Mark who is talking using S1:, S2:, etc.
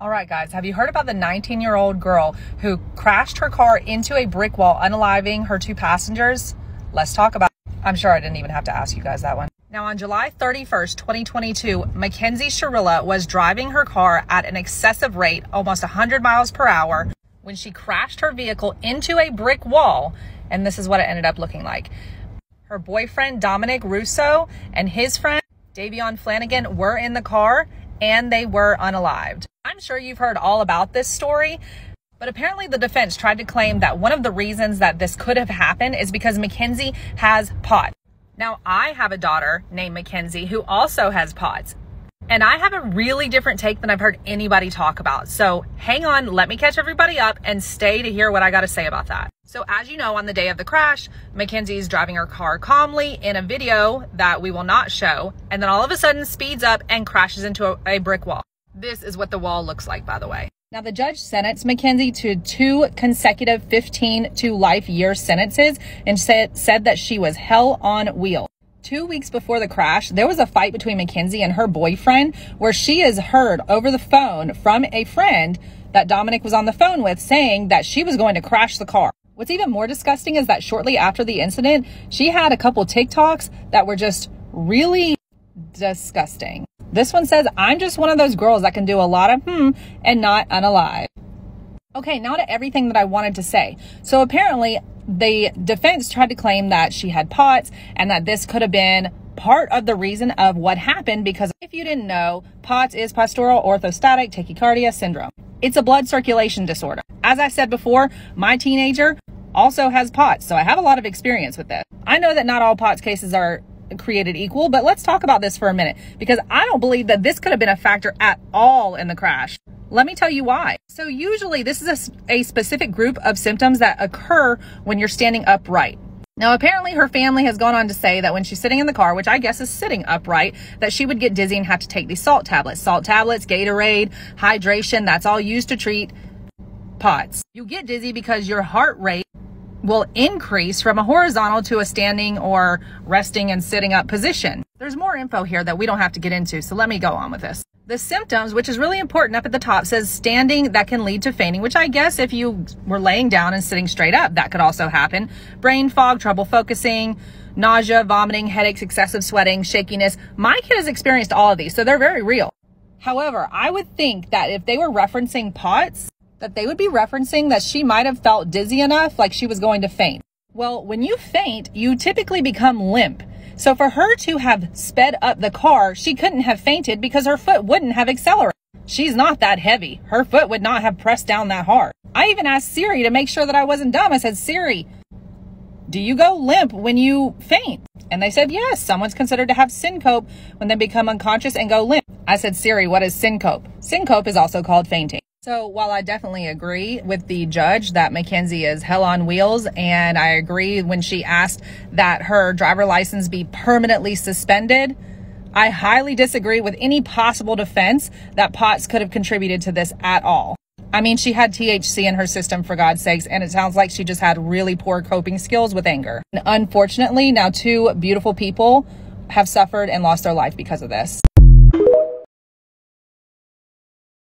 S1: All right, guys, have you heard about the 19-year-old girl who crashed her car into a brick wall, unaliving her 2 passengers? Let's talk about it. I'm sure I didn't even have to ask you guys that one. Now, on July 31st, 2022, Mackenzie Sharilla was driving her car at an excessive rate, almost 100 miles per hour, when she crashed her vehicle into a brick wall, and this is what it ended up looking like. Her boyfriend, Dominic Russo, and his friend, Davion Flanagan, were in the car, and they were unalived. I'm sure you've heard all about this story, but apparently the defense tried to claim that one of the reasons that this could have happened is because Mackenzie has POTS. Now, I have a daughter named Mackenzie who also has POTS, and I have a really different take than I've heard anybody talk about. So hang on, let me catch everybody up and stay to hear what I got to say about that. So as you know, on the day of the crash, Mackenzie is driving her car calmly in a video that we will not show, and then all of a sudden speeds up and crashes into a brick wall. This is what the wall looks like, by the way. Now, the judge sentenced Mackenzie to 2 consecutive 15 to life year sentences and said that she was hell on wheels. 2 weeks before the crash, there was a fight between Mackenzie and her boyfriend where she is heard over the phone from a friend that Dominic was on the phone with saying that she was going to crash the car. What's even more disgusting is that shortly after the incident, she had a couple TikToks that were just really disgusting. This one says, "I'm just one of those girls that can do a lot of and not unalive." Okay, now to everything that I wanted to say. So apparently the defense tried to claim that she had POTS and that this could have been part of the reason of what happened, because if you didn't know, POTS is postural orthostatic tachycardia syndrome. It's a blood circulation disorder. As I said before, my teenager also has POTS, so I have a lot of experience with this. I know that not all POTS cases are created equal, but let's talk about this for a minute, because I don't believe that this could have been a factor at all in the crash. Let me tell you why. So usually this is a specific group of symptoms that occur when you're standing upright. Now, apparently her family has gone on to say that when she's sitting in the car, which I guess is sitting upright, that she would get dizzy and have to take these salt tablets. Salt tablets, Gatorade, hydration, that's all used to treat POTS. You get dizzy because your heart rate will increase from a horizontal to a standing or resting and sitting up position. There's more info here that we don't have to get into, so let me go on with this. The symptoms, which is really important, up at the top says standing that can lead to fainting, which I guess if you were laying down and sitting straight up, that could also happen. Brain fog, trouble focusing, nausea, vomiting, headaches, excessive sweating, shakiness. My kid has experienced all of these, so they're very real. However, I would think that if they were referencing POTS, that they would be referencing that she might have felt dizzy enough, like she was going to faint. Well, when you faint, you typically become limp. So for her to have sped up the car, she couldn't have fainted because her foot wouldn't have accelerated. She's not that heavy. Her foot would not have pressed down that hard. I even asked Siri to make sure that I wasn't dumb. I said, "Siri, do you go limp when you faint?" And they said, yes, someone's considered to have syncope when they become unconscious and go limp. I said, "Siri, what is syncope?" Syncope is also called fainting. So while I definitely agree with the judge that Mackenzie is hell on wheels, and I agree when she asked that her driver license be permanently suspended, I highly disagree with any possible defense that POTS could have contributed to this at all. I mean, she had THC in her system, for God's sakes, and it sounds like she just had really poor coping skills with anger. And unfortunately, now 2 beautiful people have suffered and lost their life because of this.